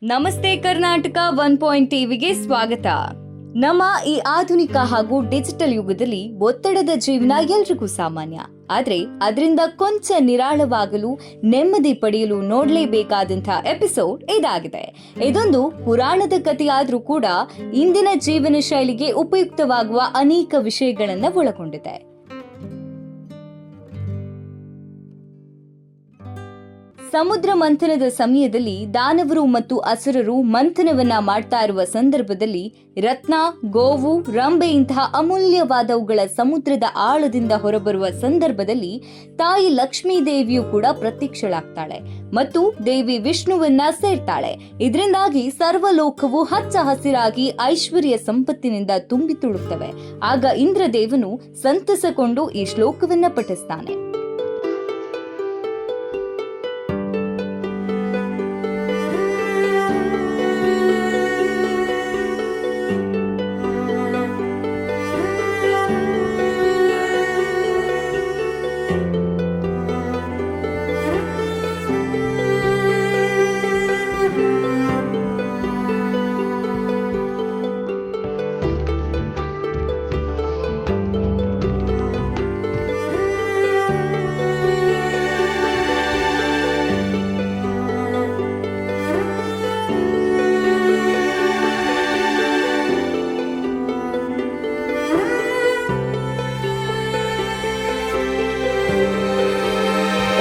ನಮಸ್ತೆ ಕರ್ನಾಟಕ 1 ಟಿವಿಗೆ ಸ್ವಾಗತ. ನಮ್ಮ ಈ ಆಧುನಿಕ ಹಾಗೂ ಡಿಜಿಟಲ್ ಯುಗದಲ್ಲಿ ಒತ್ತಡದ ಜೀವನ ಎಲ್ರಿಗೂ ಸಾಮಾನ್ಯ. ಆದ್ರೆ ಅದರಿಂದ ಕೊಂಚ ನಿರಾಳವಾಗಲು, ನೆಮ್ಮದಿ ಪಡೆಯಲು ನೋಡಲೇಬೇಕಾದಂತಹ ಎಪಿಸೋಡ್ ಇದಾಗಿದೆ. ಇದೊಂದು ಪುರಾಣದ ಕಥೆಯಾದ್ರೂ ಕೂಡ ಇಂದಿನ ಜೀವನ ಶೈಲಿಗೆ ಉಪಯುಕ್ತವಾಗುವ ಅನೇಕ ವಿಷಯಗಳನ್ನ ಒಳಗೊಂಡಿದೆ. ಸಮುದ್ರ ಮಂಥನದ ಸಮಯದಲ್ಲಿ ದಾನವರು ಮತ್ತು ಅಸುರರು ಮಂಥನವನ್ನ ಮಾಡ್ತಾ ಇರುವ ಸಂದರ್ಭದಲ್ಲಿ ರತ್ನ, ಗೋವು, ರಂಬೆ ಇಂತಹ ಅಮೂಲ್ಯವಾದವುಗಳ ಸಮುದ್ರದ ಆಳದಿಂದ ಹೊರಬರುವ ಸಂದರ್ಭದಲ್ಲಿ ತಾಯಿ ಲಕ್ಷ್ಮೀ ದೇವಿಯು ಕೂಡ ಪ್ರತ್ಯಕ್ಷಳಾಗ್ತಾಳೆ ಮತ್ತು ದೇವಿ ವಿಷ್ಣುವನ್ನ ಸೇರ್ತಾಳೆ. ಇದರಿಂದಾಗಿ ಸರ್ವಲೋಕವು ಹಚ್ಚ ಹಸಿರಾಗಿ ಐಶ್ವರ್ಯ ಸಂಪತ್ತಿನಿಂದ ತುಂಬಿ ತುಳುಕ್ತವೆ. ಆಗ ಇಂದ್ರದೇವನು ಸಂತಸಗೊಂಡು ಈ ಶ್ಲೋಕವನ್ನ ಪಠಿಸ್ತಾನೆ.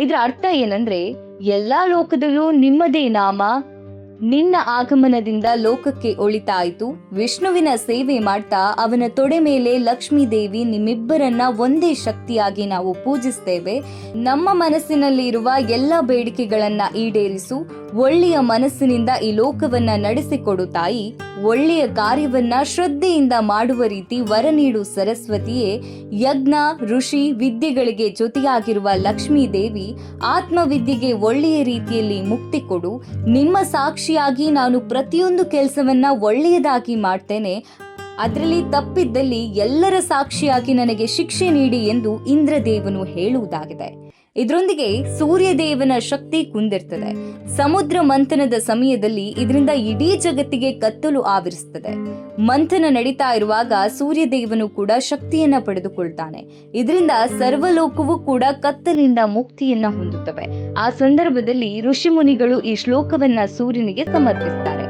ಇದರ ಅರ್ಥ ಏನಂದ್ರೆ, ಎಲ್ಲಾ ಲೋಕದಲ್ಲೂ ನಿಮ್ಮದೇ ನಾಮ, ನಿನ್ನ ಆಗಮನದಿಂದ ಲೋಕಕ್ಕೆ ಒಳಿತಾಯಿತು. ವಿಷ್ಣುವಿನ ಸೇವೆ ಮಾಡ್ತಾ ಅವನ ತೊಡೆ ಮೇಲೆ ಲಕ್ಷ್ಮೀ ದೇವಿ ನಿಮ್ಮಿಬ್ಬರನ್ನ ಒಂದೇ ಶಕ್ತಿಯಾಗಿ ನಾವು ಪೂಜಿಸ್ತೇವೆ. ನಮ್ಮ ಮನಸ್ಸಿನಲ್ಲಿ ಇರುವ ಎಲ್ಲ ಬೇಡಿಕೆಗಳನ್ನ ಈಡೇರಿಸು. ಒಳ್ಳೆಯ ಮನಸ್ಸಿನಿಂದ ಈ ಲೋಕವನ್ನ ನಡೆಸಿಕೊಡು ತಾಯಿ. ಒಳ್ಳೆಯ ಕಾರ್ಯವನ್ನ ಶ್ರದ್ಧೆಯಿಂದ ಮಾಡುವ ರೀತಿ ವರ ನೀಡು ಸರಸ್ವತಿಯೇ. ಯಜ್ಞ, ಋಷಿ, ವಿದ್ಯೆಗಳಿಗೆ ಜೊತೆಯಾಗಿರುವ ಲಕ್ಷ್ಮೀ ದೇವಿ ಆತ್ಮವಿದ್ಯೆಗೆ ಒಳ್ಳೆಯ ರೀತಿಯಲ್ಲಿ ಮುಕ್ತಿ ಕೊಡು. ನಿಮ್ಮ ಸಾಕ್ಷಿಯಾಗಿ ನಾನು ಪ್ರತಿಯೊಂದು ಕೆಲಸವನ್ನ ಒಳ್ಳೆಯದಾಗಿ ಮಾಡ್ತೇನೆ. ಅದರಲ್ಲಿ ತಪ್ಪಿದ್ದಲ್ಲಿ ಎಲ್ಲರ ಸಾಕ್ಷಿಯಾಗಿ ನನಗೆ ಶಿಕ್ಷೆ ನೀಡಿ ಎಂದು ಇಂದ್ರದೇವನು ಹೇಳುವುದಾಗಿದೆ. ಇದರೊಂದಿಗೆ ಸೂರ್ಯದೇವನ ಶಕ್ತಿ ಕುಂದಿರ್ತದೆ. ಸಮುದ್ರ ಮಂಥನದ ಸಮಯದಲ್ಲಿ ಇದರಿಂದ ಇಡೀ ಜಗತ್ತಿಗೆ ಕತ್ತಲು ಆವರಿಸುತ್ತದೆ. ಮಂಥನ ನಡೀತಾ ಇರುವಾಗ ಸೂರ್ಯದೇವನು ಕೂಡ ಶಕ್ತಿಯನ್ನ ಪಡೆದುಕೊಳ್ತಾನೆ. ಇದರಿಂದ ಸರ್ವಲೋಕವೂ ಕೂಡ ಕತ್ತಲಿಂದ ಮುಕ್ತಿಯನ್ನ ಹೊಂದುತ್ತವೆ. ಆ ಸಂದರ್ಭದಲ್ಲಿ ಋಷಿ ಮುನಿಗಳು ಈ ಶ್ಲೋಕವನ್ನ ಸೂರ್ಯನಿಗೆ ಸಮರ್ಪಿಸ್ತಾರೆ.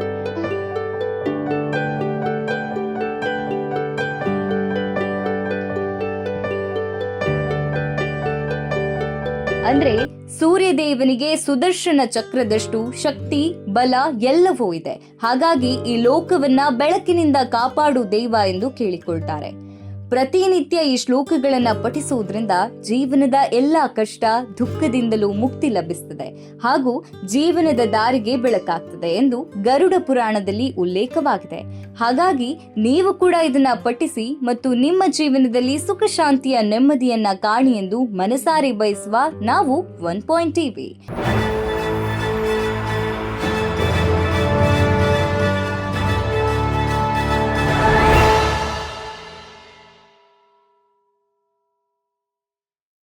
ಅಂದ್ರೆ ಸೂರ್ಯದೇವನಿಗೆ ಸುದರ್ಶನ ಚಕ್ರದಷ್ಟು ಶಕ್ತಿ, ಬಲ ಎಲ್ಲವೂ ಇದೆ. ಹಾಗಾಗಿ ಈ ಲೋಕವನ್ನ ಬೆಳಕಿನಿಂದ ಕಾಪಾಡು ದೇವ ಎಂದು ಕೇಳಿಕೊಳ್ತಾರೆ. ಪ್ರತಿನಿತ್ಯ ಈ ಶ್ಲೋಕಗಳನ್ನ ಪಠಿಸುವುದರಿಂದ ಜೀವನದ ಎಲ್ಲಾ ಕಷ್ಟ, ದುಃಖದಿಂದಲೂ ಮುಕ್ತಿ ಲಭಿಸುತ್ತದೆ ಹಾಗೂ ಜೀವನದ ದಾರಿಗೆ ಬೆಳಕಾಗ್ತದೆ ಎಂದು ಗರುಡ ಪುರಾಣದಲ್ಲಿ ಉಲ್ಲೇಖವಾಗಿದೆ. ಹಾಗಾಗಿ ನೀವು ಕೂಡ ಇದನ್ನ ಪಠಿಸಿ ಮತ್ತು ನಿಮ್ಮ ಜೀವನದಲ್ಲಿ ಸುಖ, ಶಾಂತಿಯ, ನೆಮ್ಮದಿಯನ್ನ ಕಾಣಿ ಎಂದು ಮನಸಾರೆ ಬಯಸುವ ನಾವು 1 ಟಿವಿ.